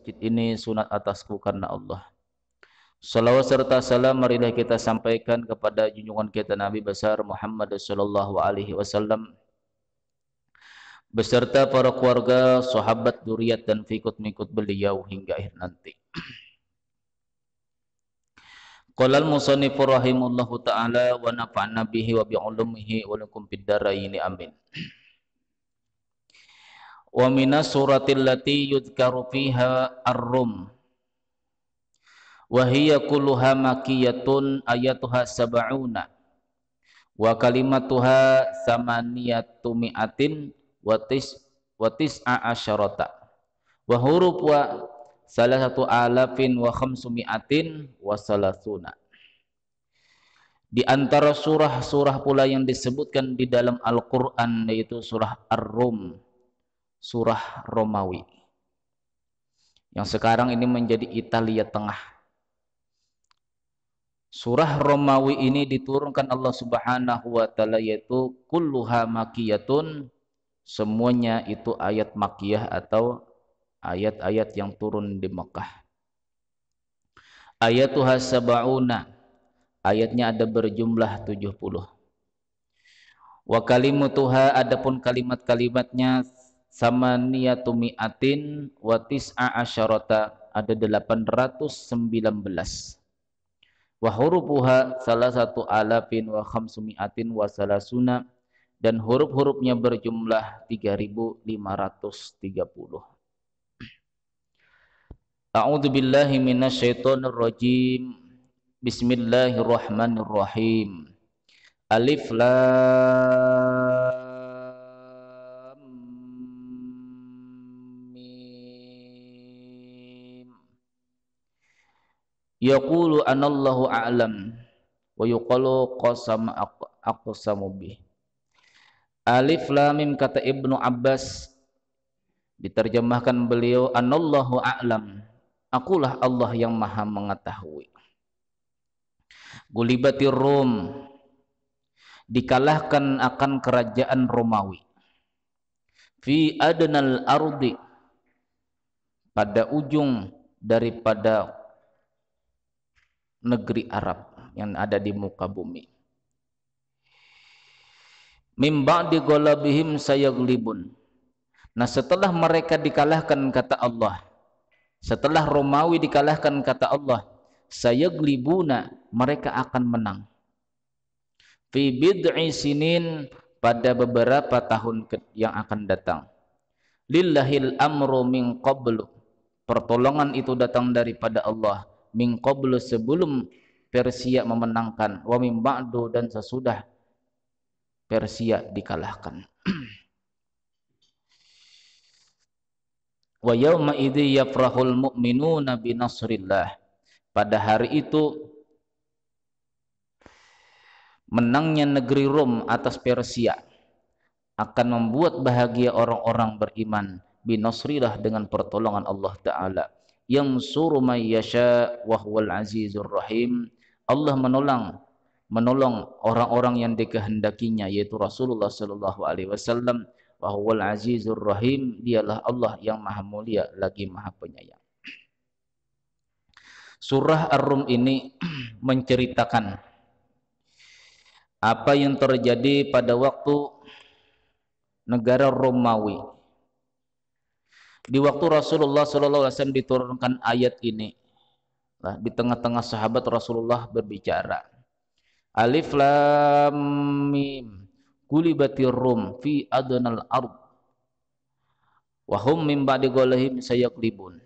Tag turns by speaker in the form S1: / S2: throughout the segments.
S1: masjid ini sunat atasku karena Allah. Salawat serta salam marilah kita sampaikan kepada junjungan kita Nabi besar Muhammad sallallahu alaihi wasallam beserta para keluarga, sahabat, zuriat dan pengikut-pengikut beliau hingga akhir nanti. Qala al-musannif rahimahullahu taala wa nafa'na bihi wa bi ulumihi wa lakum fid dharain amin. Wa minas suratil lati yudhkaru fiha ar-rum wa hiya kulluha makkiyatun ayatuha sab'una wa kalimatuha samaniyatu mi'atin wa tis'a asyarata wa huruf wa salasatu alafin wa khamsumi'atin wa salasuna. Di antara surah-surah pula yang disebutkan di dalam Al-Quran yaitu surah Ar-Rum, surah Romawi yang sekarang ini menjadi Italia Tengah. Surah Romawi ini diturunkan Allah Subhanahu wa taala yaitu kulluha makkiyatun, semuanya itu ayat makkiyah atau ayat-ayat yang turun di Mekah. Ayatuha sab'una, ayatnya ada berjumlah 70. Wa kalimatuha, adapun kalimat-kalimatnya samaniyatu mi'atin wa tis'a asyarata, ada 819. Wa hurufuha salasatu alafin wa khamsumi'atin wa salasuna, dan huruf-hurufnya berjumlah 3530. A'udzu billahi minasyaitonir rajim. Bismillahirrahmanirrahim. Alif lam mim. Yaqulu anallahu a'lam wa yuqalu qasama aqsamu bih. Alif lam mim, kata Ibnu Abbas, diterjemahkan beliau, anallahu a'lam, akulah Allah yang maha mengetahui. Gulibatir Rum, dikalahkan akan kerajaan Romawi. Fi adnal ardi, pada ujung daripada negeri Arab yang ada di muka bumi. Mim ba'di ghalabihim sayaglibun. Nah, setelah mereka dikalahkan kata Allah, setelah Romawi dikalahkan kata Allah, sayaglibuna, mereka akan menang. Fi bid'i sinin, pada beberapa tahun yang akan datang. Lillahil amru min qablu, pertolongan itu datang daripada Allah, min qablu, sebelum Persia memenangkan, wa min ba'du, dan sesudah Persia dikalahkan. Wa yauma idzi yafrahul mu'minuna bi nasrillah, pada hari itu menangnya negeri Rom atas Persia akan membuat bahagia orang-orang beriman, bi nasrillah, dengan pertolongan Allah taala. Yang suru may yasha wa huwal azizur rahim, Allah menolong orang-orang yang dikehendakinya, yaitu Rasulullah sallallahu alaihi wasallam. Wa huwal azizur rahim, dialah Allah yang maha mulia lagi maha penyayang. Surah Ar-Rum ini menceritakan apa yang terjadi pada waktu negara Romawi. Di waktu Rasulullah sallallahu alaihi wasallam diturunkan ayat ini, di tengah-tengah sahabat Rasulullah berbicara, Alif lam mim, gulibatir Rum fi adnal ard wa hum min ba'di ghalihim sayaglibun.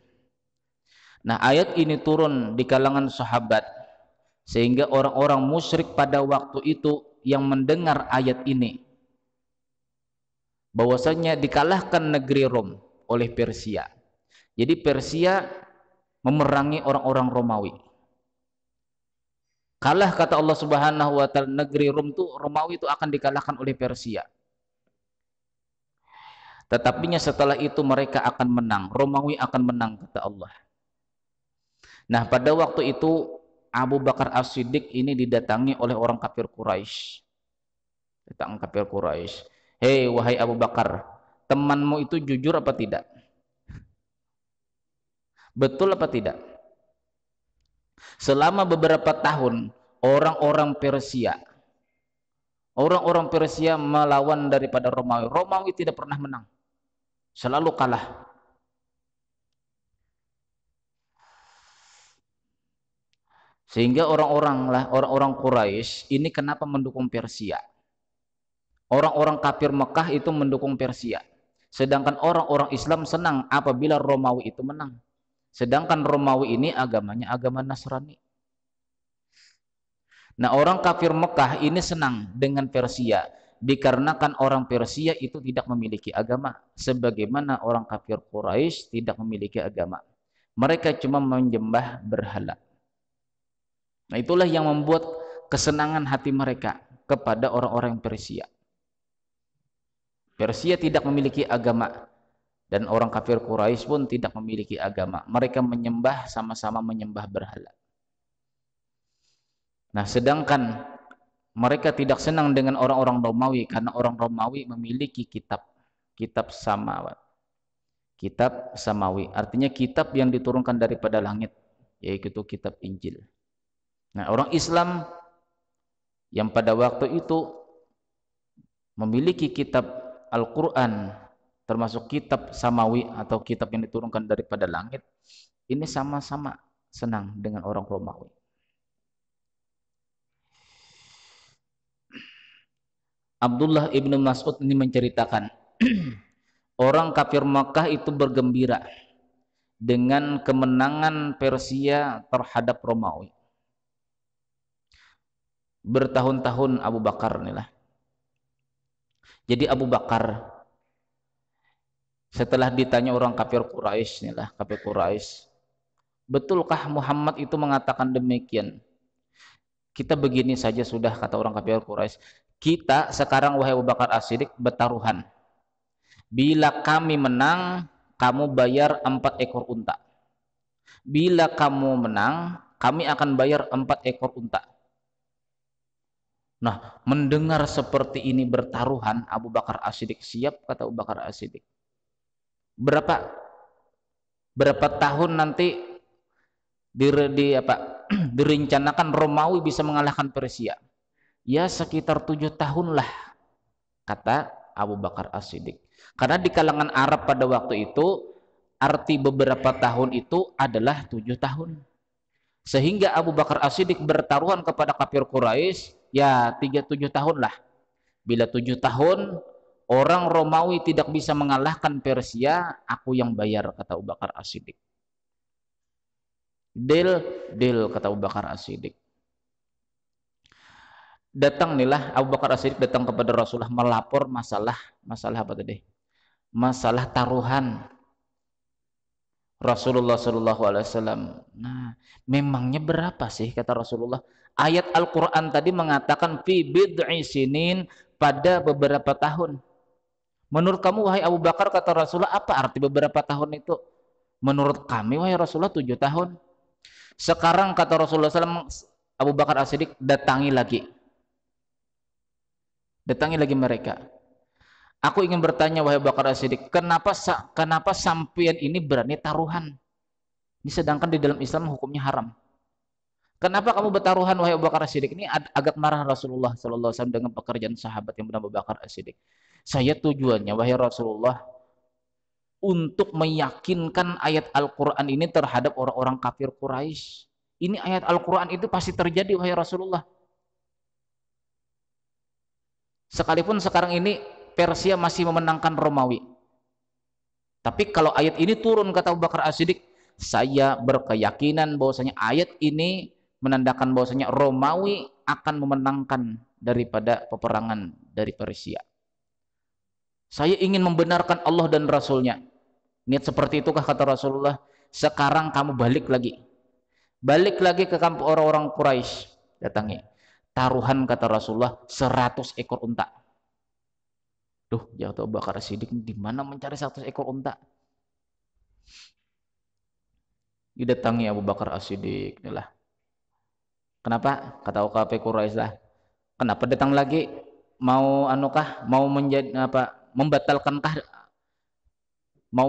S1: Nah, ayat ini turun di kalangan sahabat sehingga orang-orang musyrik pada waktu itu yang mendengar ayat ini bahwasanya dikalahkan negeri Rom oleh Persia. Jadi Persia memerangi orang-orang Romawi. Kalah kata Allah Subhanahu wa taala, negeri Rom itu, Romawi itu akan dikalahkan oleh Persia. Tetapinya setelah itu mereka akan menang, Romawi akan menang kata Allah. Nah, pada waktu itu Abu Bakar As-Siddiq ini didatangi oleh orang kafir Quraisy. Datang kafir Quraisy, "Hei wahai Abu Bakar, temanmu itu jujur apa tidak?" Betul apa tidak? Selama beberapa tahun orang-orang Persia melawan daripada Romawi. Romawi tidak pernah menang, selalu kalah. Sehingga orang-orang Quraisy ini kenapa mendukung Persia? Orang-orang kafir Mekah itu mendukung Persia. Sedangkan orang-orang Islam senang apabila Romawi itu menang. Sedangkan Romawi ini agamanya agama Nasrani. Nah, orang kafir Mekah ini senang dengan Persia dikarenakan orang Persia itu tidak memiliki agama sebagaimana orang kafir Quraisy tidak memiliki agama. Mereka cuma menyembah berhala. Nah, itulah yang membuat kesenangan hati mereka kepada orang-orang Persia. Persia tidak memiliki agama dan orang kafir Quraisy pun tidak memiliki agama. Mereka menyembah, sama-sama menyembah berhala. Nah, sedangkan mereka tidak senang dengan orang-orang Romawi karena orang Romawi memiliki kitab samawi. Kitab samawi artinya kitab yang diturunkan daripada langit, yaitu kitab Injil. Nah, orang Islam yang pada waktu itu memiliki kitab Al-Quran, termasuk kitab samawi atau kitab yang diturunkan daripada langit, ini sama-sama senang dengan orang Romawi. Abdullah ibnu Mas'ud ini menceritakan orang kafir Makkah itu bergembira dengan kemenangan Persia terhadap Romawi. Bertahun-tahun Abu Bakar inilah. Jadi Abu Bakar setelah ditanya orang kafir Quraisy inilah, kafir Quraisy, betulkah Muhammad itu mengatakan demikian? Kita begini saja sudah, kata orang kafir Quraisy. Kita sekarang, wahai Abu Bakar As-Siddiq, bertaruhan. Bila kami menang, kamu bayar 4 ekor unta. Bila kamu menang, kami akan bayar 4 ekor unta. Nah, mendengar seperti ini bertaruhan, Abu Bakar As-Siddiq siap, kata Abu Bakar As-Siddiq. Berapa tahun nanti direncanakan Romawi bisa mengalahkan Persia? Ya sekitar 7 tahun lah, kata Abu Bakar As-Siddiq. Karena di kalangan Arab pada waktu itu arti beberapa tahun itu adalah 7 tahun. Sehingga Abu Bakar As-Siddiq bertaruhan kepada kafir Quraisy, ya 37 tahun lah. Bila 7 tahun orang Romawi tidak bisa mengalahkan Persia, aku yang bayar, kata Abu Bakar As-Siddiq. Deal, kata Abu Bakar As-Siddiq. Datang inilah Abu Bakar As-Siddiq datang kepada Rasulullah melapor masalah apa tadi? Masalah taruhan. Rasulullah Shallallahu Alaihi Wasallam. Nah, memangnya berapa sih, kata Rasulullah? Ayat Al-Quran tadi mengatakan fi bid'i sinin, pada beberapa tahun. Menurut kamu wahai Abu Bakar, kata Rasulullah, apa arti beberapa tahun itu? Menurut kami wahai Rasulullah 7 tahun. Sekarang kata Rasulullah SAW, Abu Bakar As-Siddiq datangi lagi mereka. Aku ingin bertanya wahai Abu Bakar As-Siddiq, kenapa sampean ini berani taruhan? Ini sedangkan di dalam Islam hukumnya haram. Kenapa kamu bertaruhan wahai Abu Bakar As-Siddiq? Ini agak marah Rasulullah sallallahu alaihi wasallam dengan pekerjaan sahabat yang bernama Abu Bakar As-Siddiq. Saya tujuannya wahai Rasulullah untuk meyakinkan ayat Al-Qur'an ini terhadap orang-orang kafir Quraisy. Ini ayat Al-Qur'an itu pasti terjadi wahai Rasulullah. Sekalipun sekarang ini Persia masih memenangkan Romawi. Tapi kalau ayat ini turun, kata Abu Bakar As-Siddiq, saya berkeyakinan bahwasanya ayat ini menandakan bahwasanya Romawi akan memenangkan daripada peperangan dari Persia. Saya ingin membenarkan Allah dan Rasulnya. Niat seperti itukah, kata Rasulullah? Sekarang kamu balik lagi ke kampung orang-orang Quraisy, datangi. Taruhan, kata Rasulullah, 100 ekor unta. Duh, ya Abu Bakar As-Siddiq, di mana mencari 100 ekor unta? Didatangi Abu Bakar As-Siddiq, inilah. Kenapa? Kata OKP Quraisy lah. Kenapa datang lagi? Mau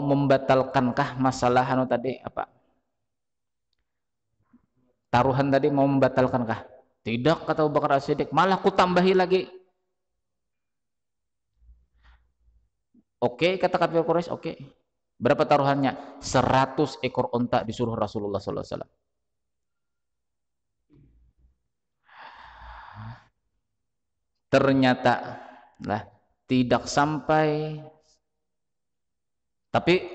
S1: membatalkankah masalah tadi apa? Taruhan tadi mau membatalkankah? Tidak, kata Abu Bakar As-Siddiq, malah ku tambahi lagi. Oke, kata kafir Quraisy, oke. Berapa taruhannya? 100 ekor onta disuruh Rasulullah sallallahu alaihi wasallam. Ternyata lah tidak sampai, tapi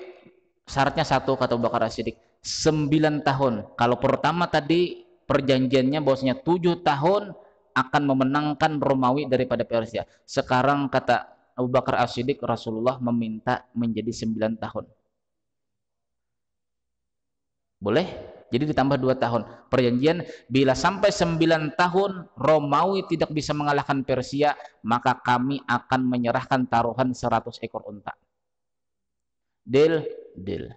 S1: syaratnya satu, kata Abu Bakar As-Siddiq, 9 tahun. Kalau pertama tadi perjanjiannya bahwasanya 7 tahun akan memenangkan Romawi daripada Persia. Sekarang kata Abu Bakar As-Siddiq, Rasulullah meminta menjadi 9 tahun. Boleh? Jadi ditambah 2 tahun. Perjanjian bila sampai 9 tahun Romawi tidak bisa mengalahkan Persia, maka kami akan menyerahkan taruhan 100 ekor unta. Deal? Deal.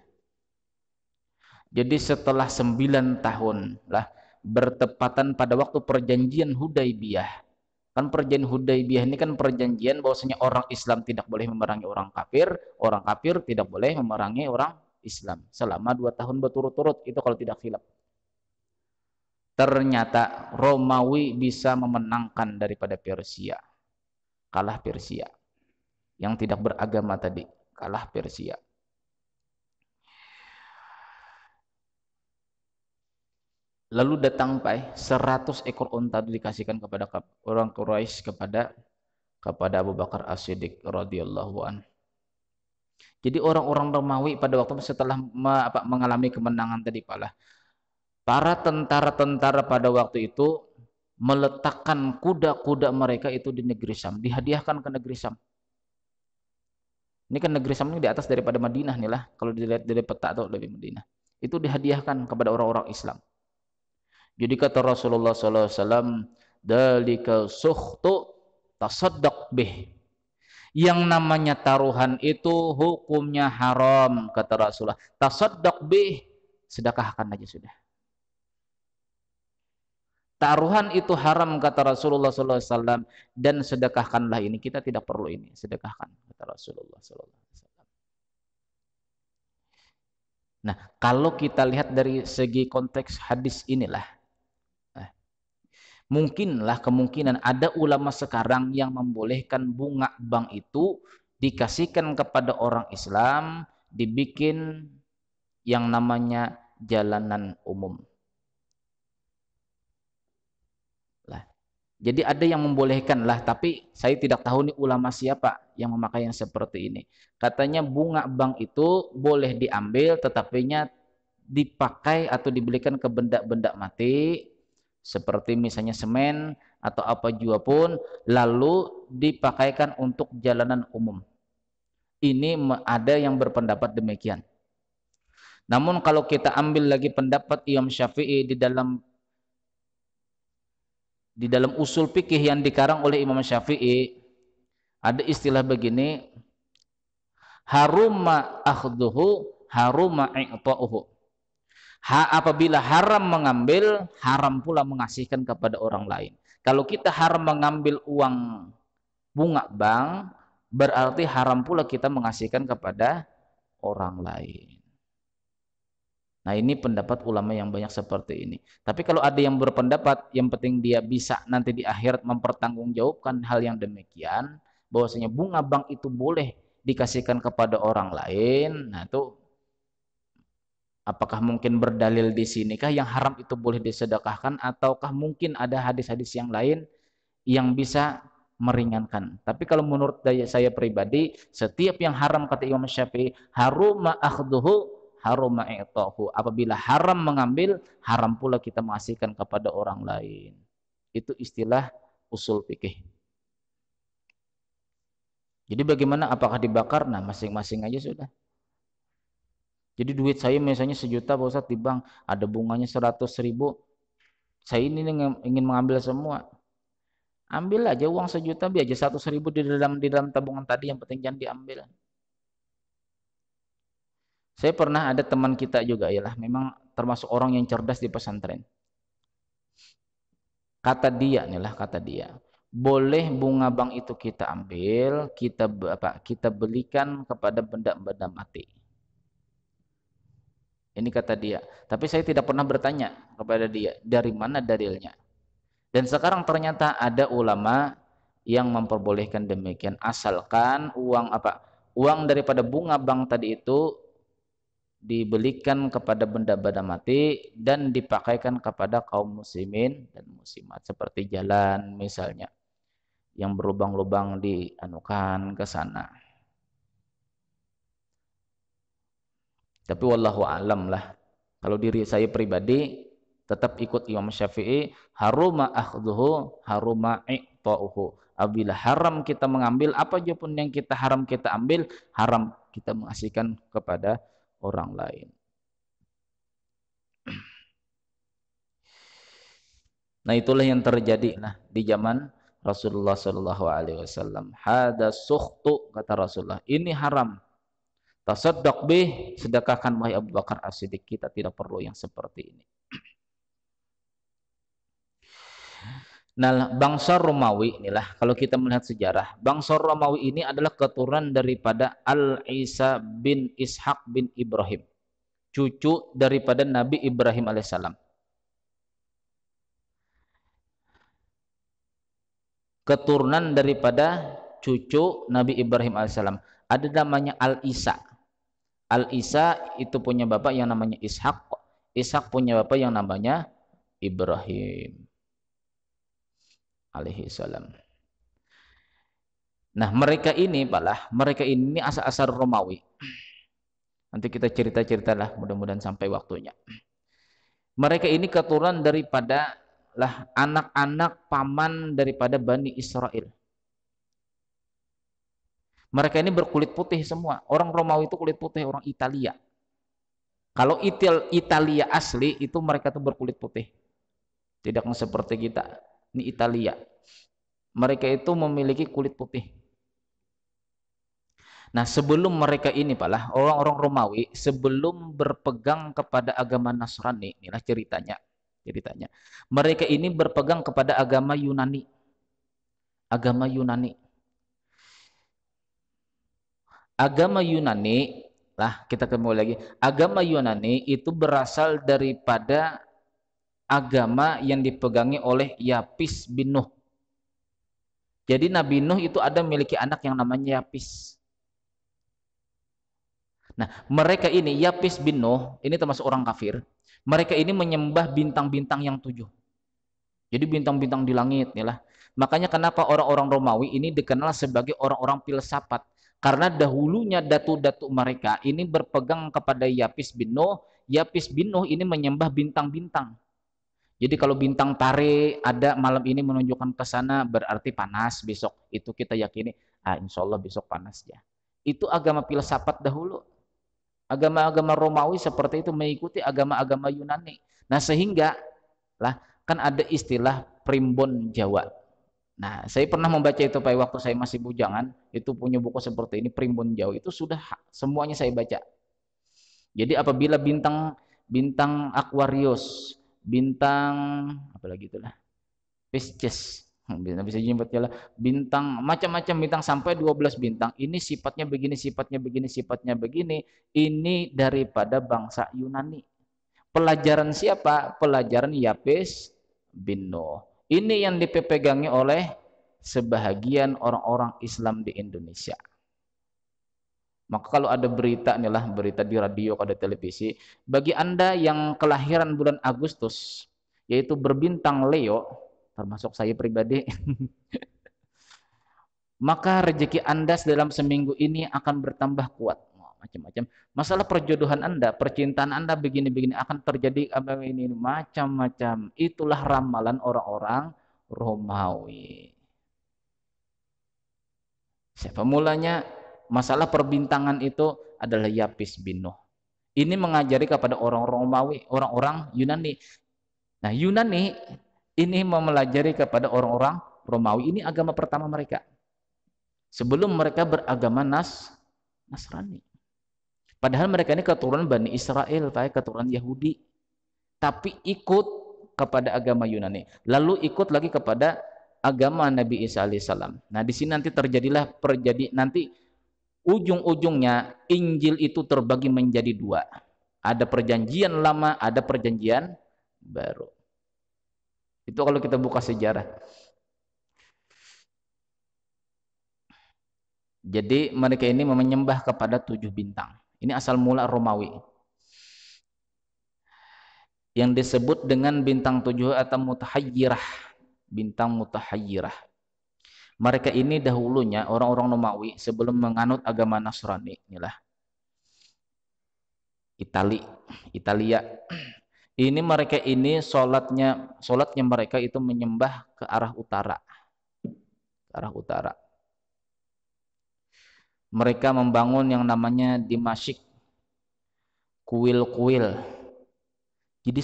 S1: Jadi setelah 9 tahun lah, bertepatan pada waktu perjanjian Hudaybiyah. Kan perjanjian Hudaybiyah ini kan perjanjian bahwasanya orang Islam tidak boleh memerangi orang kafir tidak boleh memerangi orang Islam selama 2 tahun berturut-turut, itu kalau tidak khilaf. Ternyata Romawi bisa memenangkan daripada Persia. Kalah Persia. Yang tidak beragama tadi, kalah Persia. Lalu datang 100 ekor unta dikasihkan kepada orang Quraisy kepada Abu Bakar As-Siddiq radhiyallahu an. Jadi orang-orang Romawi pada waktu setelah mengalami kemenangan tadi para tentara-tentara pada waktu itu meletakkan kuda-kuda mereka itu di negeri Syam, dihadiahkan ke negeri Syam. Ini kan negeri Syam ini di atas daripada Madinah nih lah, kalau dilihat dari peta atau dari Madinah. Itu dihadiahkan kepada orang-orang Islam. Jadi kata Rasulullah sallallahu alaihi wasallam, "Dalika sukhtu tasaddaq bih." Yang namanya taruhan itu hukumnya haram, kata Rasulullah. Tasaddaq bih, sedekahkan aja sudah. Taruhan itu haram, kata Rasulullah sallallahu alaihi wasallam, dan sedekahkanlah ini. Kita tidak perlu ini, sedekahkan, kata Rasulullah sallallahu alaihi wasallam. Nah, kalau kita lihat dari segi konteks hadis inilah, mungkinlah kemungkinan ada ulama sekarang yang membolehkan bunga bank itu dikasihkan kepada orang Islam, dibikin yang namanya jalanan umum. Lah, jadi ada yang membolehkan lah, tapi saya tidak tahu nih ulama siapa yang memakai yang seperti ini. Katanya bunga bank itu boleh diambil, tetapinya dipakai atau dibelikan ke benda-benda mati, seperti misalnya semen atau apa jua pun, lalu dipakaikan untuk jalanan umum. Ini ada yang berpendapat demikian. Namun kalau kita ambil lagi pendapat Imam Syafi'i di dalam usul fikih yang dikarang oleh Imam Syafi'i, ada istilah begini, haruma akhduhu haruma i'ta'uhu. Apabila haram mengambil, haram pula mengasihkan kepada orang lain. Kalau kita haram mengambil uang bunga bank, berarti haram pula kita mengasihkan kepada orang lain. Nah, ini pendapat ulama yang banyak seperti ini. Tapi kalau ada yang berpendapat yang penting dia bisa nanti di akhirat mempertanggungjawabkan hal yang demikian, bahwasanya bunga bank itu boleh dikasihkan kepada orang lain, nah itu apakah mungkin berdalil di sinikah yang haram itu boleh disedekahkan, ataukah mungkin ada hadis-hadis yang lain yang bisa meringankan. Tapi kalau menurut saya pribadi, setiap yang haram kata Imam Syafi'i, haruma akhduhu haruma i'tahu. Apabila haram mengambil, haram pula kita mengasihkan kepada orang lain. Itu istilah usul fikih. Jadi bagaimana, apakah dibakar? Nah, masing-masing aja sudah. Jadi duit saya misalnya 1 juta Pak Ustadz di bank, ada bunganya 100.000, saya ini ingin mengambil semua. Ambil aja uang 1 juta, biar aja 100.000 di dalam tabungan tadi, yang penting jangan diambil. Saya pernah ada teman kita juga, yalah, memang termasuk orang yang cerdas di pesantren. Kata dia, boleh bunga bank itu kita ambil, kita belikan kepada benda-benda mati. Ini kata dia. Tapi saya tidak pernah bertanya kepada dia, dari mana dalilnya. Dan sekarang ternyata ada ulama yang memperbolehkan demikian, asalkan uang apa? Uang daripada bunga bank tadi itu dibelikan kepada benda-benda mati dan dipakaikan kepada kaum muslimin dan muslimat, seperti jalan misalnya yang berlubang-lubang dianukan ke sana. Tapi wallahu alam lah. Kalau diri saya pribadi tetap ikut Imam Syafi'i, haruma akhdhuhu haruma i'ta'uhu. Apabila haram kita mengambil, apa aja pun yang kita haram kita ambil, haram kita mengasihkan kepada orang lain. Nah, itulah yang terjadi di zaman Rasulullah sallallahu alaihi wasallam. Hada sukhtu, kata Rasulullah, ini haram. Tasaddaq bih, sedekahkan wahai Abu Bakar As-Siddiq. Kita tidak perlu yang seperti ini. Nah, bangsa Romawi inilah, kalau kita melihat sejarah, bangsa Romawi ini adalah keturunan daripada Al-Isa bin Ishaq bin Ibrahim, cucu daripada Nabi Ibrahim alaihissalam. Keturunan daripada cucu Nabi Ibrahim alaihissalam. Ada namanya Al-Isa. Al-Isa itu punya bapak yang namanya Ishaq. Ishaq punya bapak yang namanya Ibrahim alaihi salam. Nah, mereka ini asal-asal Romawi. Nanti kita cerita-ceritalah, mudah-mudahan sampai waktunya. Mereka ini keturunan daripada anak-anak paman daripada Bani Israel. Mereka ini berkulit putih semua. Orang Romawi itu kulit putih, orang Italia. Kalau Italia asli itu mereka tuh berkulit putih. Tidak seperti kita. Ini Italia. Mereka itu memiliki kulit putih. Nah, sebelum mereka ini orang-orang Romawi sebelum berpegang kepada agama Nasrani, inilah ceritanya. Mereka ini berpegang kepada agama Yunani. Agama Yunani. Agama Yunani, kita kembali lagi. Agama Yunani itu berasal daripada agama yang dipegangi oleh Yapis bin Nuh. Jadi Nabi Nuh itu ada memiliki anak yang namanya Yapis. Nah, mereka ini Yapis bin Nuh, ini termasuk orang kafir. Mereka ini menyembah bintang-bintang yang 7. Jadi bintang-bintang di langit, Makanya kenapa orang-orang Romawi ini dikenal sebagai orang-orang filsafat? Karena dahulunya datu-datu mereka ini berpegang kepada Yapis bin Nuh. Yapis bin Nuh ini menyembah bintang-bintang. Jadi kalau bintang tarik ada malam ini menunjukkan ke sana, berarti panas besok. Itu kita yakini, insya Allah besok panas ya. Itu agama filsafat dahulu. Agama-agama Romawi seperti itu mengikuti agama-agama Yunani. Nah, sehingga kan ada istilah primbon Jawa. Nah, saya pernah membaca itu pada waktu saya masih bujangan, itu punya buku seperti ini, primbon Jawa. Itu sudah semuanya saya baca. Jadi apabila bintang Aquarius, bintang apalagi itulah Pisces, bisa nyebut bintang macam-macam bintang sampai 12 bintang, ini sifatnya begini, sifatnya begini, ini daripada bangsa Yunani. Pelajaran siapa? Pelajaran Yapis bin Nuh. Ini yang dipegangi oleh sebahagian orang-orang Islam di Indonesia. Maka kalau ada berita berita di radio, ada televisi, bagi Anda yang kelahiran bulan Agustus, yaitu berbintang Leo, termasuk saya pribadi, maka rezeki Anda dalam seminggu ini akan bertambah kuat. Macam-macam. Masalah perjodohan Anda, percintaan Anda begini-begini akan terjadi ini macam-macam. Itulah ramalan orang-orang Romawi. Siapa mulanya? Masalah perbintangan itu adalah Yapis bin Nuh. Ini mengajari kepada orang Romawi, orang-orang Yunani. Nah, Yunani ini mempelajari kepada orang-orang Romawi. Ini agama pertama mereka. Sebelum mereka beragama Nasrani. Padahal mereka ini keturunan Bani Israel, keturunan Yahudi. Tapi ikut kepada agama Yunani. Lalu ikut lagi kepada agama Nabi Isa alaihissalam. Nah, di sini nanti nanti ujung-ujungnya Injil itu terbagi menjadi 2. Ada perjanjian lama, ada perjanjian baru. Itu kalau kita buka sejarah. Jadi mereka ini menyembah kepada 7 bintang. Ini asal mula Romawi. Yang disebut dengan bintang 7 atau mutahayyirah. Bintang mutahayyirah. Mereka ini dahulunya orang-orang Romawi sebelum menganut agama Nasrani. Inilah Italia. Ini mereka ini sholatnya mereka itu menyembah ke arah utara. Mereka membangun yang namanya Dimasyik, kuil-kuil. Jadi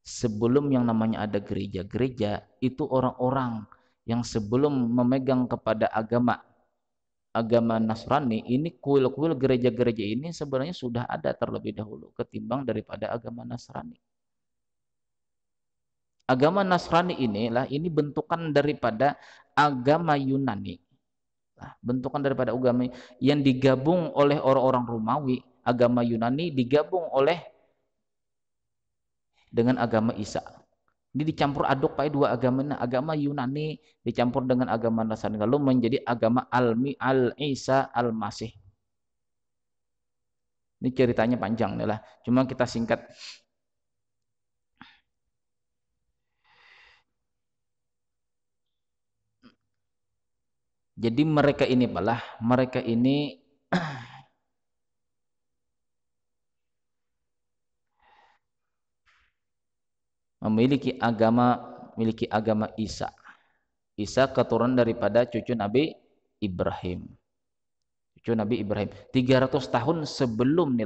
S1: sebelum yang namanya ada gereja-gereja, itu orang-orang yang sebelum memegang kepada agama Nasrani, ini kuil-kuil gereja-gereja ini sebenarnya sudah ada terlebih dahulu ketimbang daripada agama Nasrani. Agama Nasrani ini bentukan daripada agama Yunani. Bentukan daripada agama yang digabung oleh orang-orang Romawi, agama Yunani digabung dengan agama Isa. Ini dicampur aduk pakai dua agama Yunani dicampur dengan agama Nasrani lalu menjadi agama Al-Isa Al-Masih. Ini ceritanya panjang nih lah. Cuma kita singkat. Jadi mereka ini memiliki agama Isa. Isa keturunan daripada cucu Nabi Ibrahim. 300 tahun sebelum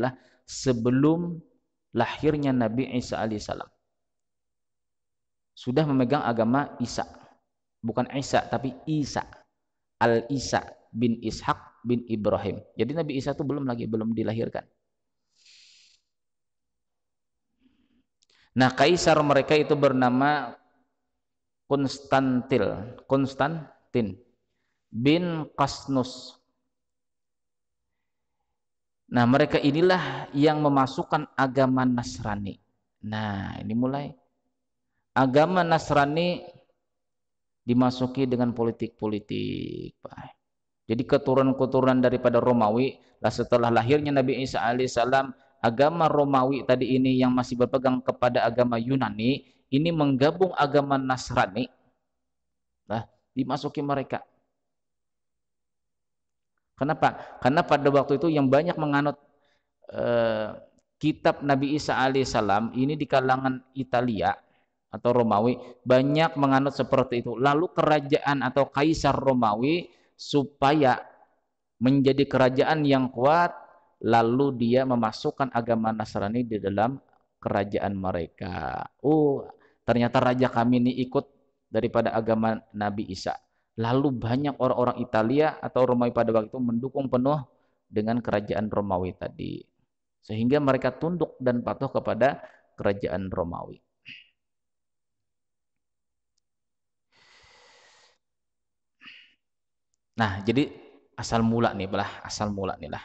S1: lahirnya Nabi Isa alaihissalam. Sudah memegang agama Isa. Bukan Isa tapi Isa. Al-Isa bin Ishak bin Ibrahim. Jadi Nabi Isa itu belum dilahirkan. Nah, kaisar mereka itu bernama Konstantin bin Qasnus. Nah, mereka inilah yang memasukkan agama Nasrani. Nah, ini mulai agama Nasrani dimasuki dengan politik-politik, Pak. Jadi keturunan-keturunan daripada Romawi, setelah lahirnya Nabi Isa alaihissalam, agama Romawi tadi ini yang masih berpegang kepada agama Yunani, ini menggabung agama Nasrani, dimasuki mereka. Kenapa? Karena pada waktu itu yang banyak menganut kitab Nabi Isa alaihissalam ini di kalangan Italia atau Romawi banyak menganut seperti itu. Lalu kerajaan atau kaisar Romawi supaya menjadi kerajaan yang kuat, lalu dia memasukkan agama Nasrani di dalam kerajaan mereka. Oh, ternyata raja kami ini ikut daripada agama Nabi Isa. Lalu banyak orang-orang Italia atau Romawi pada waktu itu mendukung penuh dengan kerajaan Romawi tadi. Sehingga mereka tunduk dan patuh kepada kerajaan Romawi. Nah, jadi asal mula nih lah.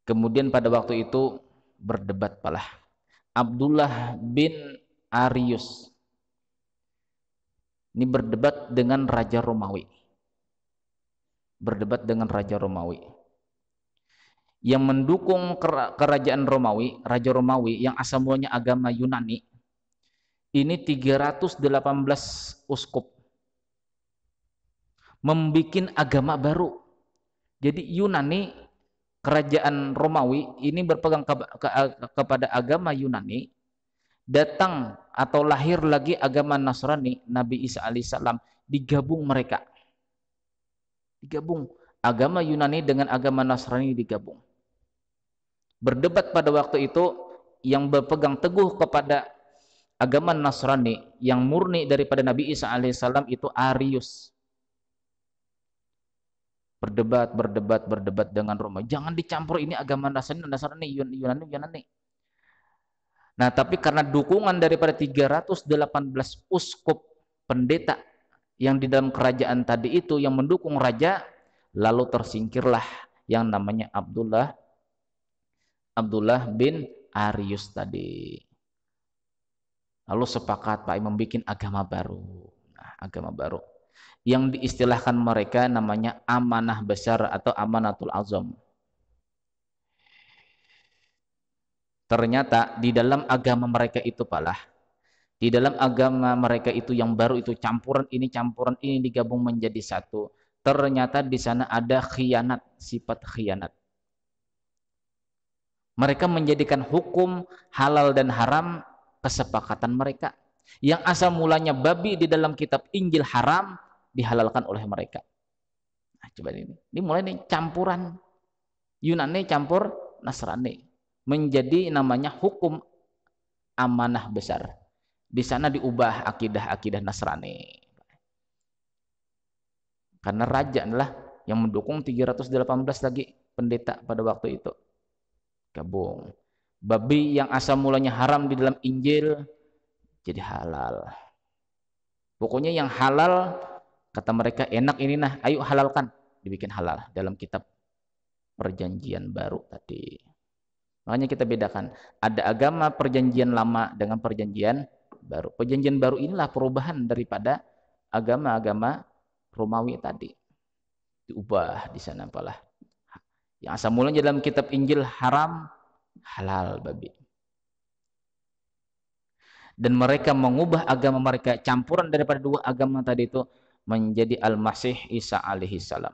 S1: Kemudian pada waktu itu berdebat palah. Abdullah bin Arius ini berdebat dengan Raja Romawi. Yang mendukung kerajaan Romawi, Raja Romawi yang asal mulanya agama Yunani, ini 318 uskup membikin agama baru. Jadi Yunani, kerajaan Romawi ini berpegang kepada agama Yunani, datang atau lahir lagi agama Nasrani, Nabi Isa alaihissalam, digabung mereka. Agama Yunani dengan agama Nasrani digabung. Berdebat pada waktu itu yang berpegang teguh kepada agama Nasrani yang murni daripada Nabi Isa alaihissalam itu Arius. Berdebat dengan Roma. Jangan dicampur ini agama Nasrani, Yunani. Nah, tapi karena dukungan daripada 318 uskup pendeta yang di dalam kerajaan tadi itu yang mendukung raja, lalu tersingkirlah yang namanya Abdullah bin Arius tadi. Lalu sepakat Pak membuat agama baru. Nah, agama baru yang diistilahkan mereka namanya amanah besar atau amanatul azam. Ternyata di dalam agama mereka itu palah, di dalam agama mereka itu yang baru itu campuran ini digabung menjadi satu. Ternyata di sana ada khianat, sifat khianat. Mereka menjadikan hukum halal dan haram kesepakatan mereka. Yang asal mulanya babi di dalam kitab Injil haram dihalalkan oleh mereka. Nah, coba ini mulai nih campuran Yunani campur Nasrani menjadi namanya hukum amanah besar. Di sana diubah akidah-akidah Nasrani. Karena raja adalah yang mendukung 318 lagi pendeta pada waktu itu. Gabung. Babi yang asal mulanya haram di dalam Injil jadi halal. Pokoknya yang halal kata mereka enak ini nah, ayo halalkan, dibikin halal dalam kitab perjanjian baru tadi. Makanya kita bedakan, ada agama perjanjian lama dengan perjanjian baru. Perjanjian baru inilah perubahan daripada agama-agama Romawi tadi. Diubah di sana apalah. Yang asal mulanya dalam kitab Injil haram, halal babi. Dan mereka mengubah agama mereka, campuran daripada dua agama tadi itu menjadi Al-Masih Isa alaihi salam.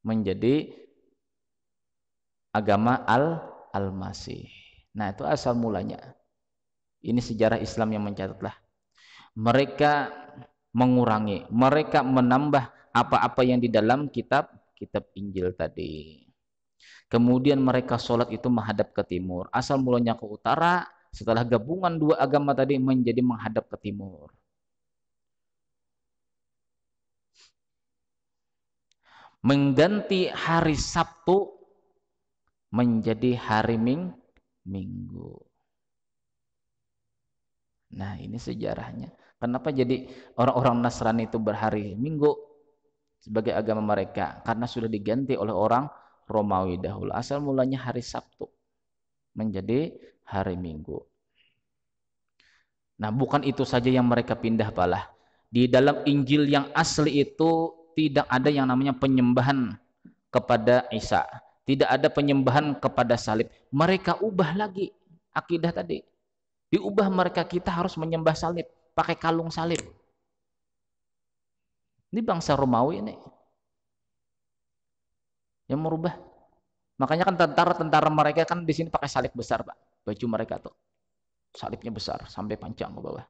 S1: Menjadi agama Al-Masih. Nah, itu asal mulanya. Ini sejarah Islam yang mencatatlah. Mereka mengurangi, mereka menambah apa-apa yang di dalam kitab Injil tadi. Kemudian mereka sholat itu menghadap ke timur. Asal mulanya ke utara, setelah gabungan dua agama tadi menjadi menghadap ke timur. Mengganti hari Sabtu menjadi hari Minggu. Nah, ini sejarahnya. Kenapa jadi orang-orang Nasrani itu berhari Minggu sebagai agama mereka? Karena sudah diganti oleh orang Romawi dahulu. Asal mulanya hari Sabtu menjadi hari Minggu. Nah, bukan itu saja yang mereka pindah palah. Di dalam Injil yang asli itu tidak ada yang namanya penyembahan kepada Isa. Tidak ada penyembahan kepada salib. Mereka ubah lagi akidah tadi. Diubah mereka, kita harus menyembah salib, pakai kalung salib. Ini bangsa Romawi ini yang merubah. Makanya kan tentara-tentara mereka kan di sini pakai salib besar, Pak. Baju mereka tuh salibnya besar sampai panjang ke bawah.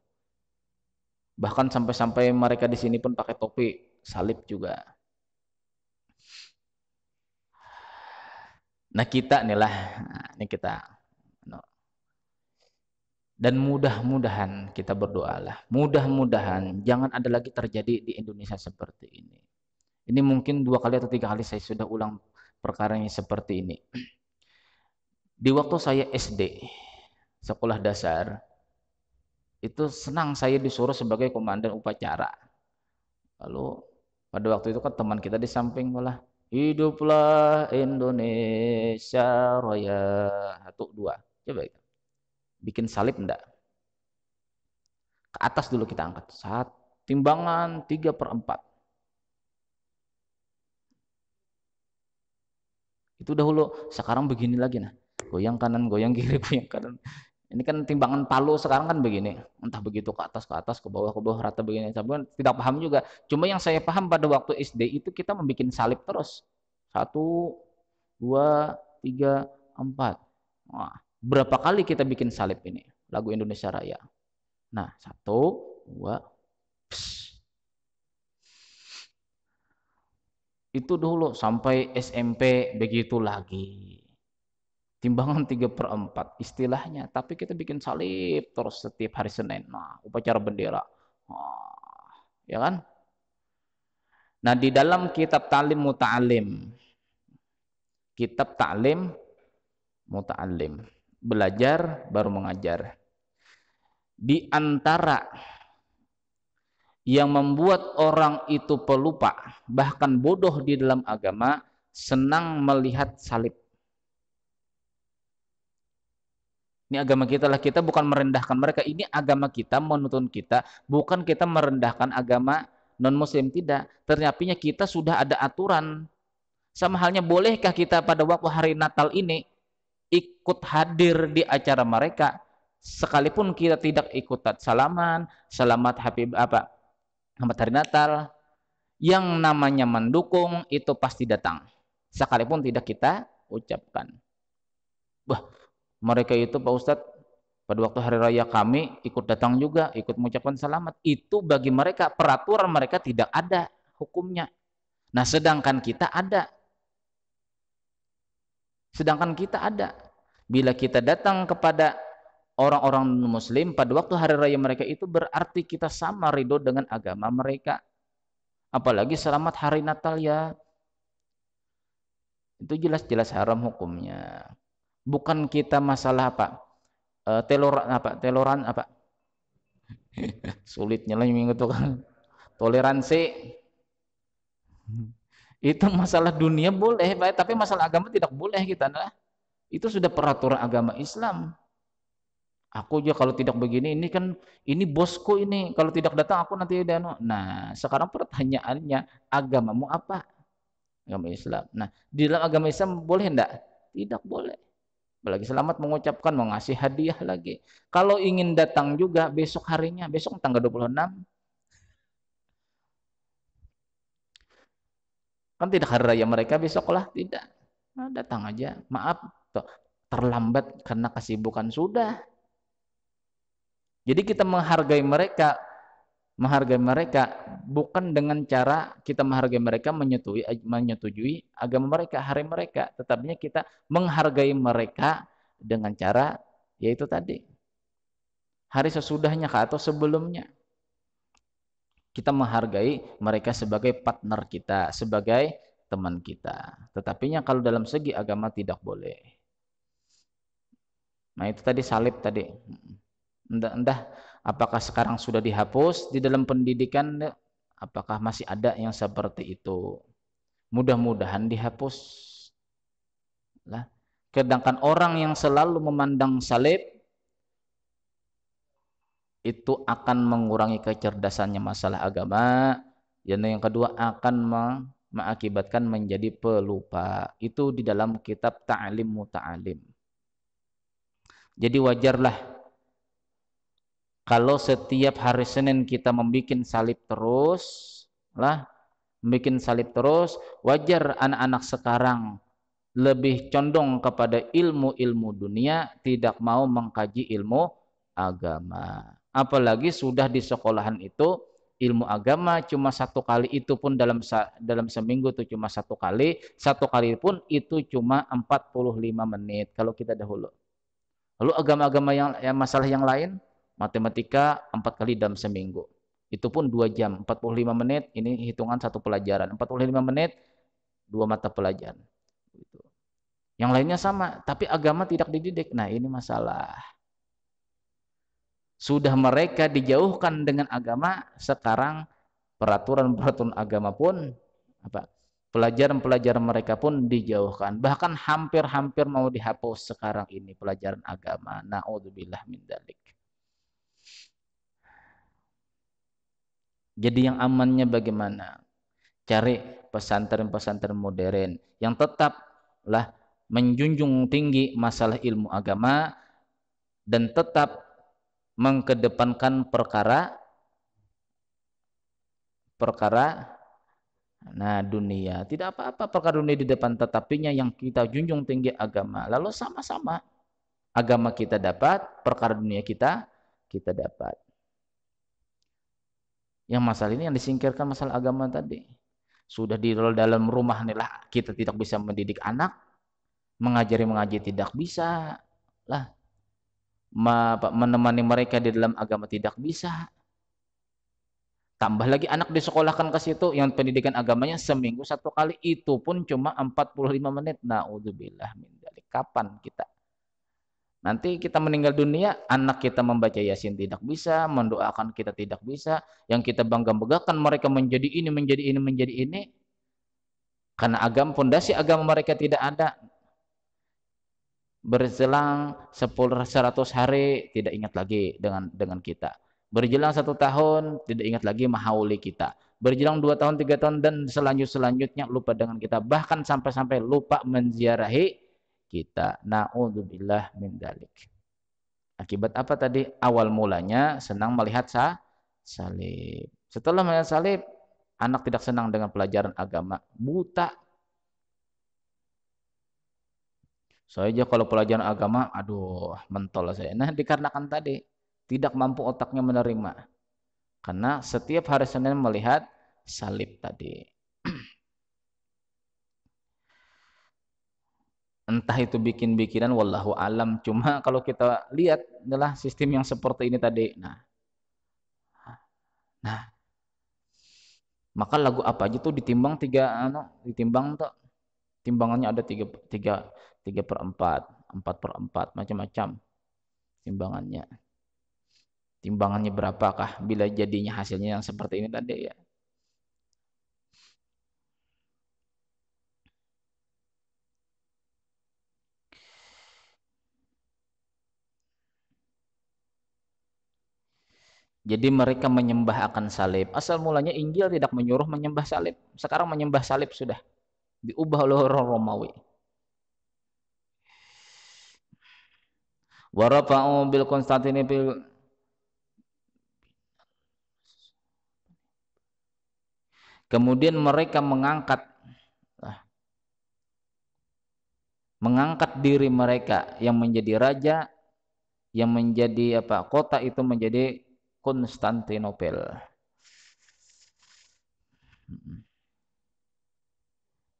S1: Bahkan sampai-sampai mereka di sini pun pakai topi salib juga. Nah, kita inilah, ini kita. Dan mudah-mudahan kita berdoalah, mudah-mudahan jangan ada lagi terjadi di Indonesia seperti ini. Ini mungkin 2 kali atau 3 kali saya sudah ulang perkaranya seperti ini. Di waktu saya SD, sekolah dasar, itu senang saya disuruh sebagai komandan upacara. Lalu pada waktu itu kan teman kita di samping malah, hiduplah Indonesia Raya. 1, 2, coba itu. Bikin salib enggak? Ke atas dulu kita angkat. Timbangan 3/4. Itu dahulu, sekarang begini lagi nah. Goyang kanan, goyang kiri, goyang kanan. Ini kan timbangan palu sekarang kan begini. Entah begitu ke atas, ke bawah, rata begini. Saya tidak paham juga. Cuma yang saya paham pada waktu SD itu kita membuat salib terus. 1, 2, 3, 4. Wah, berapa kali kita bikin salib ini? Lagu Indonesia Raya. Nah, 1, 2, itu dulu sampai SMP begitu lagi. Timbangan 3/4 istilahnya, tapi kita bikin salib terus setiap hari Senin. Nah, upacara bendera. Nah, ya kan? Nah, di dalam kitab Ta'lim Muta'alim. Kitab Ta'lim Muta'alim. Belajar baru mengajar. Di antara yang membuat orang itu pelupa, bahkan bodoh di dalam agama, senang melihat salib. Ini agama kita lah, kita bukan merendahkan mereka. Ini agama kita menuntun kita, bukan kita merendahkan agama non-muslim, tidak. Ternyata kita sudah ada aturan. Sama halnya, bolehkah kita pada waktu hari Natal ini ikut hadir di acara mereka, sekalipun kita tidak ikut salaman, selamat selamat hari Natal, yang namanya mendukung itu pasti datang, sekalipun tidak kita ucapkan. Wah, mereka itu Pak Ustadz pada waktu hari raya kami ikut datang juga, ikut mengucapkan selamat. Itu bagi mereka, peraturan mereka tidak ada hukumnya. Nah, sedangkan kita ada. Sedangkan kita ada. Bila kita datang kepada orang-orang muslim pada waktu hari raya mereka, itu berarti kita sama ridho dengan agama mereka. Apalagi selamat hari Natal ya. Itu jelas-jelas haram hukumnya. Bukan kita masalah teloran sulitnya lah minggu itu kan. Toleransi. Itu masalah dunia boleh, tapi masalah agama tidak boleh kita. Nah, itu sudah peraturan agama Islam. Aku aja kalau tidak begini, ini bosku ini, kalau tidak datang aku nanti Nah, sekarang pertanyaannya, agamamu apa? Agama Islam. Nah, di dalam agama Islam boleh enggak? Tidak boleh. Apalagi selamat mengucapkan, mengasih hadiah lagi. Kalau ingin datang juga besok harinya, besok tanggal 26. Kan tidak hari raya mereka besok lah, tidak. Nah, datang aja. Maaf, terlambat karena kesibukan sudah. Jadi kita menghargai mereka bukan dengan cara kita menghargai mereka menyetujui agama mereka, hari mereka, tetapi kita menghargai mereka dengan cara yaitu tadi, hari sesudahnya atau sebelumnya. Kita menghargai mereka sebagai partner kita, sebagai teman kita. Tetapinya kalau dalam segi agama tidak boleh. Nah, itu tadi salib tadi. Entah apakah sekarang sudah dihapus di dalam pendidikan, apakah masih ada yang seperti itu. Mudah-mudahan dihapus. Lah, sedangkan orang yang selalu memandang salib itu akan mengurangi kecerdasannya masalah agama, dan yang kedua akan mengakibatkan menjadi pelupa. Itu di dalam kitab Ta'lim Muta'alim. Jadi wajarlah kalau setiap hari Senin kita membuat salib terus, wajar anak-anak sekarang lebih condong kepada ilmu-ilmu dunia, tidak mau mengkaji ilmu agama. Apalagi sudah di sekolahan itu ilmu agama cuma satu kali, itu pun dalam seminggu itu cuma satu kali pun itu cuma 45 menit kalau kita dahulu. Lalu agama-agama yang masalah yang lain, matematika 4 kali dalam seminggu, itu pun 2 jam, 45 menit, ini hitungan satu pelajaran, 45 menit 2 mata pelajaran. Yang lainnya sama, tapi agama tidak dididik. Nah, ini masalah. Sudah mereka dijauhkan dengan agama, sekarang peraturan-peraturan agama pun pelajaran-pelajaran mereka pun dijauhkan. Bahkan hampir-hampir mau dihapus sekarang ini pelajaran agama. Na'udzubillah min dzalik. Jadi yang amannya bagaimana? Cari pesantren-pesantren modern yang tetaplah menjunjung tinggi masalah ilmu agama dan tetap mengkedepankan perkara dunia. Tidak apa-apa perkara dunia di depan, tetapinya yang kita junjung tinggi agama. Lalu sama-sama agama kita dapat, perkara dunia kita dapat. Yang masalah ini yang disingkirkan masalah agama tadi. Sudah di dalam rumah inilah kita tidak bisa mendidik anak, mengaji tidak bisa lah. Menemani mereka di dalam agama tidak bisa. Tambah lagi anak disekolahkan ke situ yang pendidikan agamanya seminggu 1 kali, itu pun cuma 45 menit. Na'udzubillah min dzalik. Kapan kita? Nanti kita meninggal dunia, anak kita membaca Yasin tidak bisa, mendoakan kita tidak bisa, yang kita bangga-banggakan mereka menjadi ini, menjadi ini, menjadi ini, karena fondasi agama mereka tidak ada. Berselang 100 hari tidak ingat lagi dengan kita. Berjelang 1 tahun tidak ingat lagi mahauli kita. Berjelang 2 tahun, 3 tahun dan selanjutnya lupa dengan kita. Bahkan sampai lupa menziarahi kita. Na'udzubillah min dzalik. Akibat apa tadi? Awal mulanya senang melihat salib. Setelah melihat salib, anak tidak senang dengan pelajaran agama, buta. Saya aja kalau pelajaran agama, aduh, mentol saya. Nah, dikarenakan tadi tidak mampu otaknya menerima. Karena setiap hari Senin melihat salib tadi. Entah itu bikin-bikinan, wallahu alam. Cuma kalau kita lihat adalah sistem yang seperti ini tadi. Nah, maka lagu apa aja tuh ditimbang ditimbang tuh. Timbangannya ada 3/4, 4/4, macam-macam timbangannya. Timbangannya berapakah bila jadinya hasilnya yang seperti ini tadi ya. Jadi mereka menyembah akan salib. Asal mulanya Injil tidak menyuruh menyembah salib. Sekarang menyembah salib sudah diubah oleh orang Romawi. Warafa'u bil Konstantinopel. Kemudian mereka mengangkat diri mereka yang menjadi raja, yang menjadi kota itu menjadi Konstantinopel.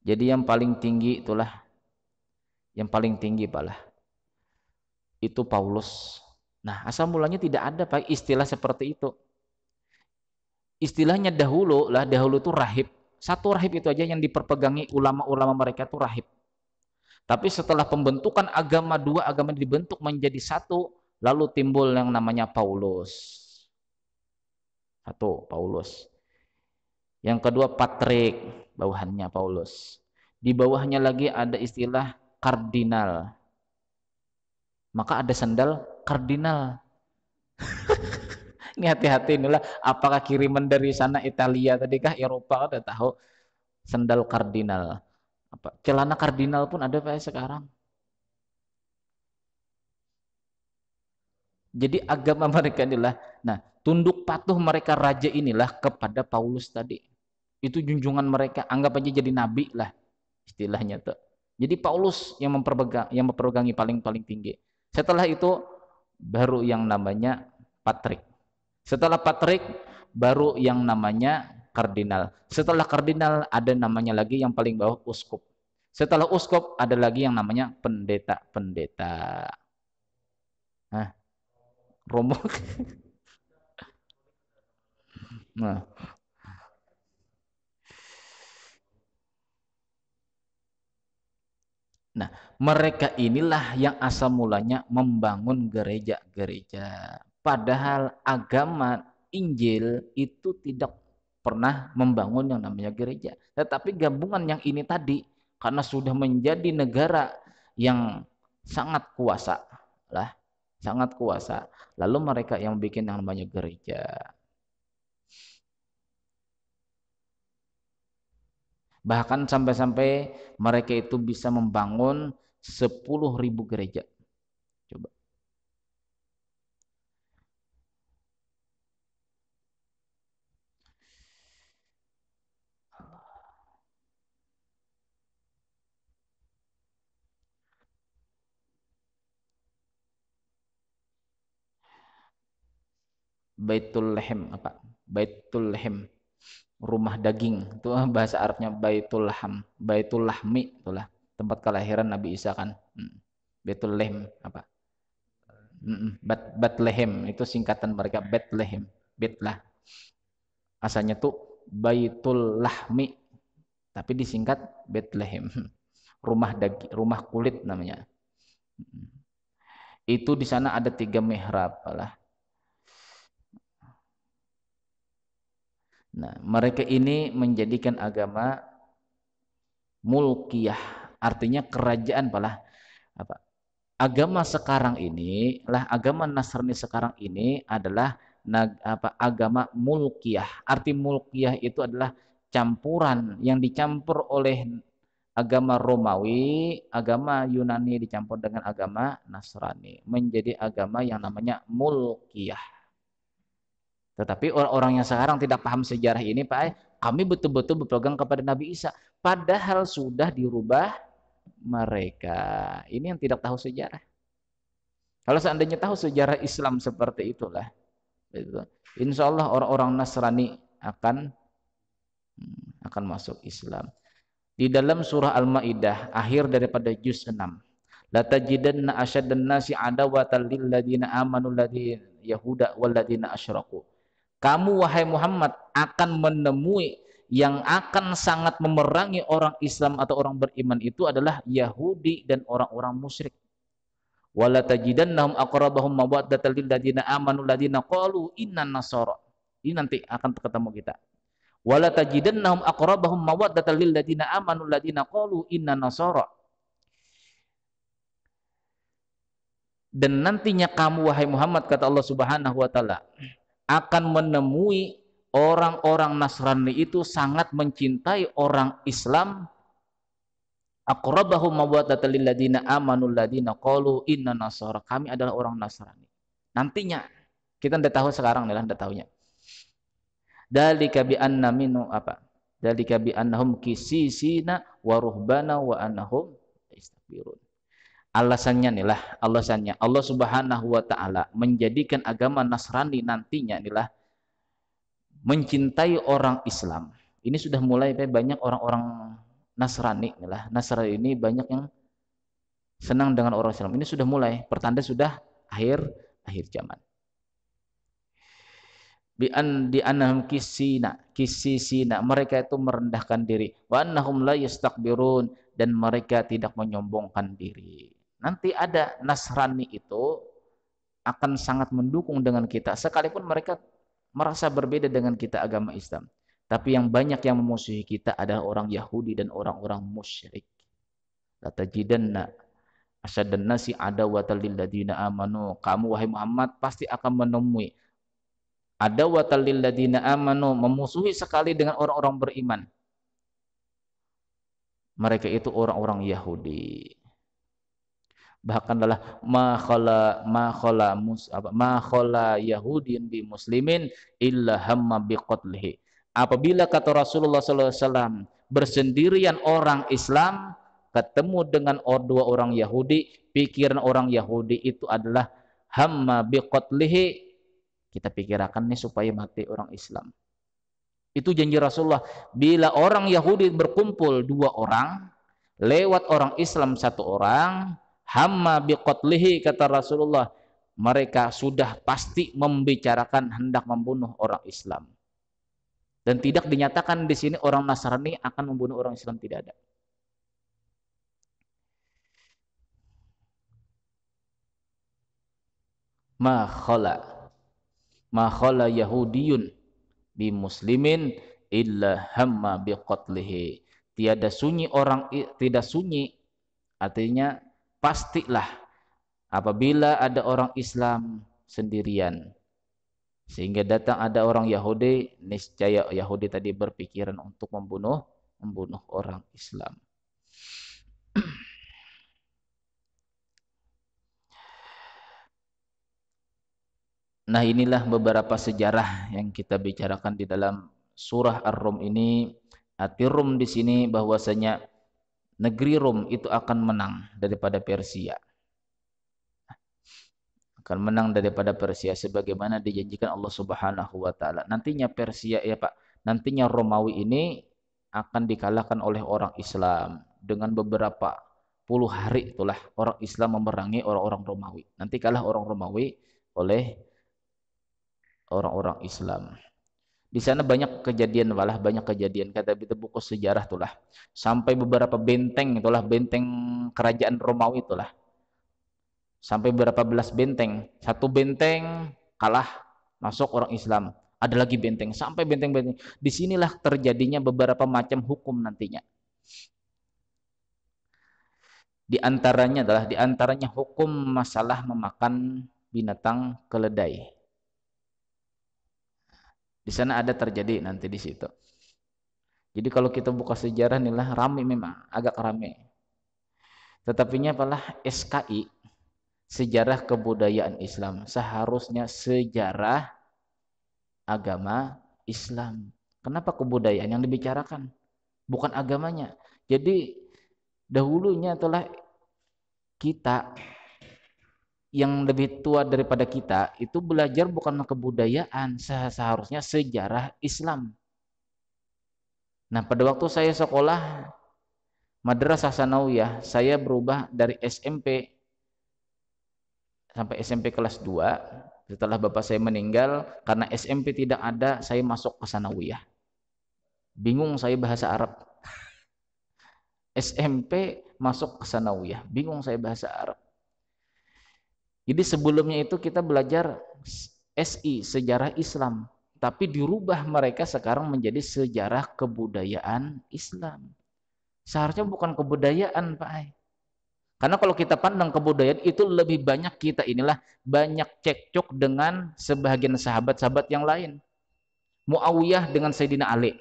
S1: Jadi yang paling tinggi itulah, yang paling tinggi itu Paulus. Nah, asal mulanya tidak ada Pak istilah seperti itu. Istilahnya dahulu itu rahib. Satu rahib itu aja yang diperpegangi ulama-ulama mereka itu rahib. Tapi setelah pembentukan agama, dua agama dibentuk menjadi satu, lalu timbul yang namanya Paulus. Satu, Paulus. Yang kedua Patrik, bawahannya Paulus. Di bawahnya lagi ada istilah kardinal. Maka ada sandal kardinal. Ini hati-hati inilah, apakah kiriman dari sana Italia tadi kah Eropa, udah tahu sandal kardinal. Celana kardinal pun ada Pak sekarang. Jadi agama mereka inilah, nah tunduk patuh mereka raja inilah kepada Paulus tadi. Itu junjungan mereka, anggap aja jadi nabi lah istilahnya tuh. Jadi Paulus yang memperegangi paling tinggi. Setelah itu baru yang namanya Patrik. Setelah Patrik baru yang namanya kardinal. Setelah kardinal ada namanya lagi yang paling bawah uskup. Setelah uskup ada lagi yang namanya pendeta. Nah, Romo. Nah, Nah, mereka inilah yang asal mulanya membangun gereja-gereja. Padahal agama Injil itu tidak pernah membangun yang namanya gereja. Tetapi gabungan yang ini tadi, karena sudah menjadi negara yang sangat kuasa, sangat kuasa. Lalu mereka yang bikin yang namanya gereja. Bahkan sampai-sampai mereka itu bisa membangun 10.000 gereja. Coba. Baitul Lahem Baitul Lahem, rumah daging. Itu bahasa Arabnya Baitul Laham, Baitul Lahmi itulah tempat kelahiran Nabi Isa kan. Baitul Lahem Bethlehem itu singkatan mereka Bethlehem. Betlah. Asalnya tuh Baitul Lahmi tapi disingkat Bethlehem. Rumah daging, rumah kulit namanya. Itu di sana ada 3 mihrab lah. Nah, mereka ini menjadikan agama mulkiyah, artinya kerajaan palah apa? Agama sekarang ini lah, agama Nasrani sekarang ini adalah agama mulkiyah. Arti mulkiyah itu adalah campuran yang dicampur oleh agama Romawi, agama Yunani dicampur dengan agama Nasrani, menjadi agama yang namanya mulkiyah. Tetapi orang-orang yang sekarang tidak paham sejarah ini, Pak, kami betul-betul berpegang kepada Nabi Isa, padahal sudah dirubah mereka. Ini yang tidak tahu sejarah. Kalau seandainya tahu sejarah Islam seperti itulah, insya Allah orang-orang Nasrani akan masuk Islam. Di dalam surah Al-Maidah akhir daripada juz 6, la tajidanna asyaddan nasi adawatan lil ladina amanu ladina yahuda wal ladina asyraku. Kamu wahai Muhammad akan menemui yang akan sangat memerangi orang Islam atau orang beriman itu adalah Yahudi dan orang-orang musyrik. Wala tajidannahum aqrabahum mawaddatan lil ladina amanu ladina qalu inna nasara. Ini nanti akan ketemu kita. Wala tajidannahum aqrabahum mawaddatan lil ladina amanu ladina qalu inna nasara. Dan nantinya kamu wahai Muhammad, kata Allah Subhanahu wa taala, akan menemui orang-orang Nasrani itu sangat mencintai orang Islam, aqrabahum mawaddatan lil ladina amanu ladina qalu inna nasara. Kami adalah orang Nasrani. Nantinya kita tidak tahu sekarang nih, tidak tahunya. Dalika bi anna minu apa? Dalika bi annahum kisisina wa ruhbana wa annahum istakbirun. Alasannya inilah, alasannya Allah Subhanahu wa taala menjadikan agama Nasrani nantinya inilah mencintai orang Islam. Ini sudah mulai banyak orang-orang Nasrani inilah. Nasrani ini banyak yang senang dengan orang Islam. Ini sudah mulai, pertanda sudah akhir zaman. Di annahum kisisina, mereka itu merendahkan diri, wa annahum la yastakbirun, dan mereka tidak menyombongkan diri. Nanti ada Nasrani itu akan sangat mendukung dengan kita sekalipun mereka merasa berbeda dengan kita agama Islam. Tapi yang banyak yang memusuhi kita adalah orang Yahudi dan orang-orang musyrik. La tajidanna asyaddan nasi adawatan lil ladina amanu. Kamu wahai Muhammad pasti akan menemui adawatan lil ladina amanu, memusuhi sekali dengan orang-orang beriman. Mereka itu orang-orang Yahudi. Bahkan adalah ma khala Yahudin bi muslimin illa hamma biqatlihi. Apabila kata Rasulullah sallallahu alaihi wasallam bersendirian orang Islam ketemu dengan dua orang Yahudi, pikiran orang Yahudi itu adalah hamma biqatlihi, kita pikirkan nih supaya mati orang Islam. Itu janji Rasulullah. Bila orang Yahudi berkumpul 2 orang, lewat orang Islam 1 orang, hamma biqatlihi, kata Rasulullah, mereka sudah pasti membicarakan hendak membunuh orang Islam. Dan tidak dinyatakan di sini orang Nasrani akan membunuh orang Islam, tidak ada. Ma khala Yahudiyun bi muslimin illa hamma biqatlihi. Tidak sunyi, artinya pastilah apabila ada orang Islam sendirian sehingga datang ada orang Yahudi, niscaya Yahudi tadi berpikiran untuk membunuh orang Islam. Nah, inilah beberapa sejarah yang kita bicarakan di dalam surah Ar-Rum ini. Arti Rum di sini bahwasanya negeri Rum itu akan menang daripada Persia. Akan menang daripada Persia sebagaimana dijanjikan Allah Subhanahu wa taala. Nantinya Persia nantinya Romawi ini akan dikalahkan oleh orang Islam dengan beberapa puluh hari, itulah orang Islam memerangi orang-orang Romawi. Nanti kalah orang Romawi oleh orang-orang Islam. Di sana banyak kejadian, kata buku sejarah itulah. Sampai beberapa benteng itulah, benteng kerajaan Romawi itulah. sampai berapa belas benteng. Satu benteng kalah, masuk orang Islam. Ada lagi benteng, sampai benteng-benteng. Disinilah terjadinya beberapa macam hukum nantinya. Di antaranya hukum masalah memakan binatang keledai. Di sana ada terjadi nanti di situ. Jadi kalau kita buka sejarah inilah ramai, memang agak ramai. Tetapinya apalah SKI, sejarah kebudayaan Islam, seharusnya sejarah agama Islam. Kenapa kebudayaan yang dibicarakan, bukan agamanya? Jadi dahulunya telah kita yang lebih tua daripada kita itu belajar bukan kebudayaan, seharusnya sejarah Islam. Nah, pada waktu saya sekolah Madrasah Sanawiyah, saya berubah dari SMP sampai SMP kelas 2. Setelah bapak saya meninggal, karena SMP tidak ada, saya masuk ke Sanawiyah. Bingung saya bahasa Arab. SMP masuk ke Sanawiyah, bingung saya bahasa Arab. Jadi sebelumnya itu kita belajar SI, sejarah Islam, tapi dirubah mereka sekarang menjadi sejarah kebudayaan Islam. Seharusnya bukan kebudayaan, Pak Ai. Karena kalau kita pandang kebudayaan itu lebih banyak kita inilah banyak cekcok dengan sebagian sahabat-sahabat yang lain. Muawiyah dengan Sayyidina Ali.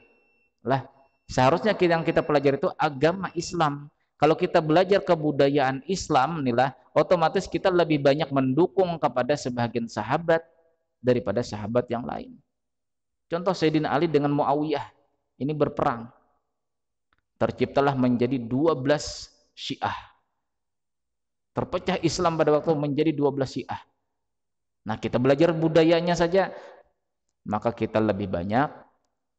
S1: Lah, seharusnya yang kita pelajari itu agama Islam. Kalau kita belajar kebudayaan Islam inilah otomatis kita lebih banyak mendukung kepada sebagian sahabat daripada sahabat yang lain. Contoh Sayyidina Ali dengan Muawiyah ini berperang. Terciptalah menjadi 12 Syiah. Terpecah Islam pada waktu menjadi 12 Syiah. Nah, kita belajar budayanya saja, maka kita lebih banyak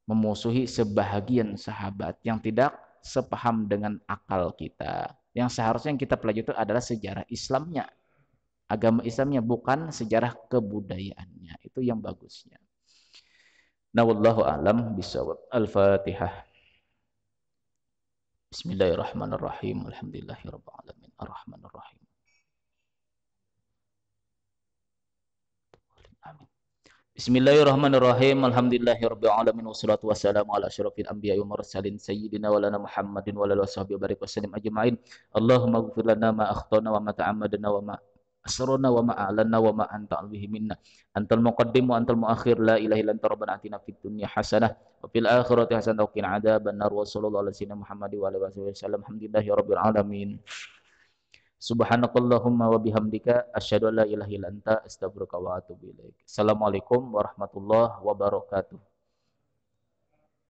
S1: memusuhi sebahagian sahabat yang tidak sepaham dengan akal kita. Yang seharusnya yang kita pelajari itu adalah sejarah Islamnya, agama Islamnya, bukan sejarah kebudayaannya. Itu yang bagusnya. Nah, wallahu a'lam bishawab. Al-Fatihah. Bismillahirrahmanirrahim. Alhamdulillahirabbil alamin. Arrahmanirrahim. Amin. Bismillahirrahmanirrahim. Alhamdulillahirabbil alamin wassalatu wassalamu ala asyrofil anbiya'i wal mursalin sayyidina wa lana Muhammadin wa ala washabihi barik wasallim ajmain. Allahumma ighfir lana ma akhtana wa ma ta'ammadna wa ma asrarna wa ma a'lanna wa ma anta bihi minna. Antal muqaddim wa antal muakhir, la ilaha illa anta, rabbana atina fid dunya hasanah wa fil akhirati hasanah wa qina adzabannar. Wa sallallahu ala sayyidina Muhammadin wa alihi wasallam. Alhamdulillahirabbil alamin. Subhanakallahumma wa bihamdika asyhadu an la ilaha illa anta astaghfiruka wa atubu ilaik. Assalamualaikum warahmatullahi wabarakatuh.